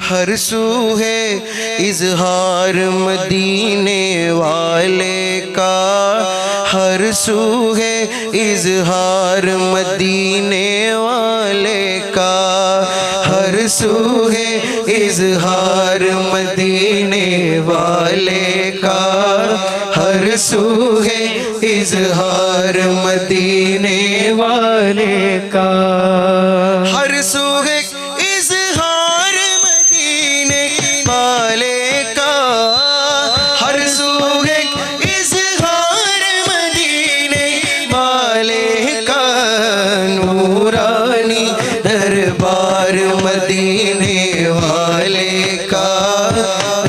हर सू है इजहार मदीने वाले का, हर सू है इजहार मदीने वाले का, हर सू है इजहार मदीने वाले का, हर सू है इजहार मदीने वाले का, हर सू है इजहार मदीने वाले का, हर सू है इजहार मदीने वाले का, नूरानी दरबार मदीने वाले का,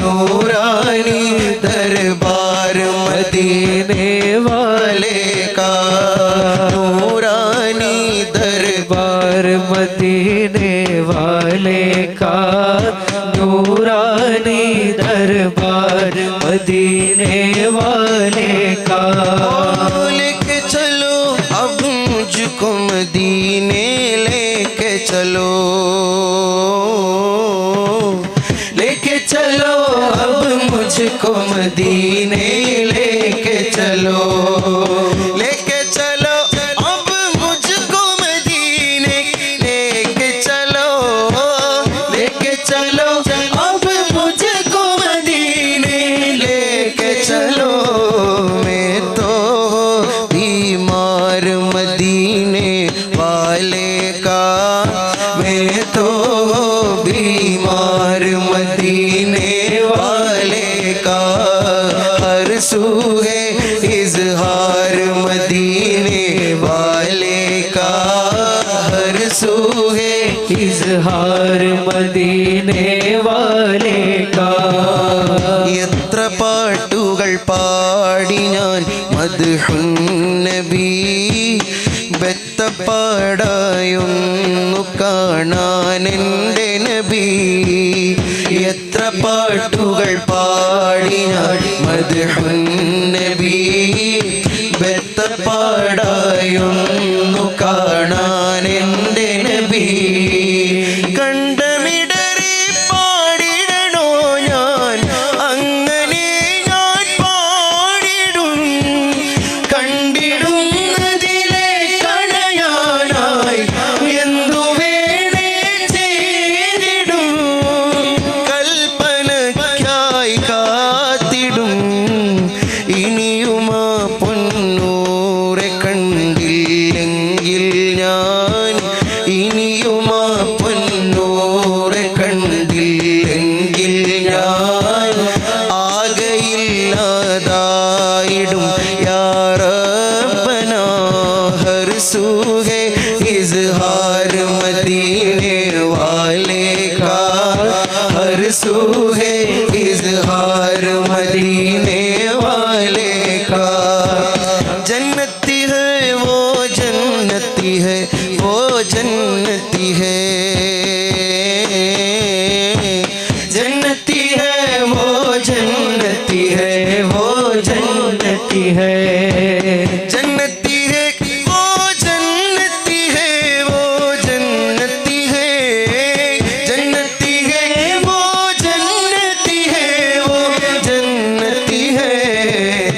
नूरानी दरबार मदीने वाले का, नूरानी दरबार मदीने वाले का, नूरानी दरबार मदीने वाले का। लेके चलो अब मुझको मदीने लेके चलो, लेके चलो अब मुझको मदीने लेके चलो, लेके चलो अब मुझको मदीने लेके चलो, लेके चलो अब मुझको मदीने लेके चलो। मैं तो बीमार मदीने वाले का, मैं तो बीमार मदीने वाले का, हर सू है इजहार मदीने वाले का, हर सू है इजहार मदीने वाले का। यत्र പാട്ടുകൾ പാടി ഞാൻ മദ്ഹുൻ നബി, ബെത്തപ്പാടായൊന്നു കാണാൻ എൻ്റെ നബി, എത്ര പാട്ടുകൾ പാടി ഞാൻ മദ്ഹുൻ നബി, ബെത്തപ്പാടായൊന്നു കാണാൻ എൻ്റെ നബി, കണ്ടമിടറി പാടിടണോ ഞാൻ അങ്ങനെ ഞാൻ പാടിടും, കണ്ടിടുന്നതിലെ കണയാനായി എന്തു വേണേ ചെയ്തിടും, കൽപ്പനയ്ക്കായി കാത്തിടും, ഇനിയുമാ പൊന്നൂറെ കണ്ടില്ലെങ്കിൽ ഞാൻ, ഇനിയുമാ പൊന്നൂറെ കണ്ടില്ലെങ്കിൽ ഞാൻ ആകയില്ലാതായിടും യാ റബ്ബനാ, ഹർ സൂ ഹൈ ഇസ്ഹാർ മദീനെ വാലെ കാ, ഹർ സൂ ഹൈ ഇസ്ഹാർ മദീനെ വാലെ കാ, जन्नती है वो जन्नती है वो जन्नती है, जन्नती है वो जन्नती है वो जन्नती है, जन्नती है वो जन्नती है वो जन्नती है, जन्नती है वो जन्नती है वो जन्नती है,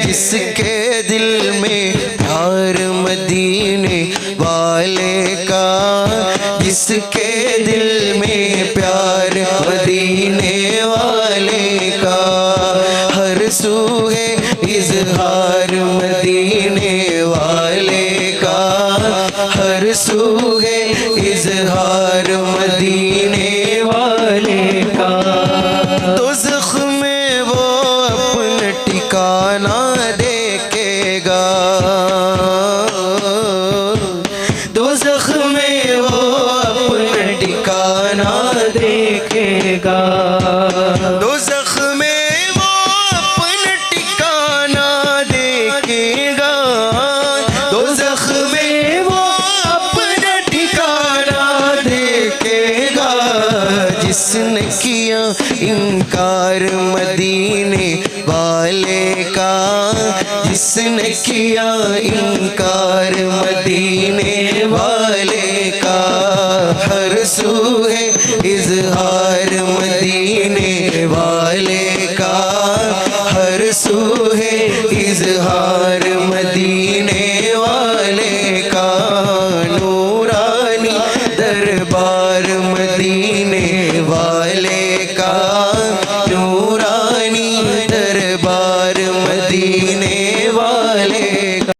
जिसके दिल में प्यार मदीने वाले का, जिसके दिल में प्यार मदीने वाले का, हर सू है इजहार मदीने वाले का, हर सू है इजहार मदीने वाले का। दोज़ख में वो अपना ठिकाना देखेगा, दोज़ख में वो अपना ठिकाना देखेगा, दोज़ख में वो अपना ठिकाना देखेगा, दोज़ख में वो अपना ठिकाना देखेगा, जिसने किया इनकार मदीने वाले का, जिसने किया इनकार मदीने वाले का, हर सू है इज़हार प्यार मदीने वाले का हर सू है इजहार मदीने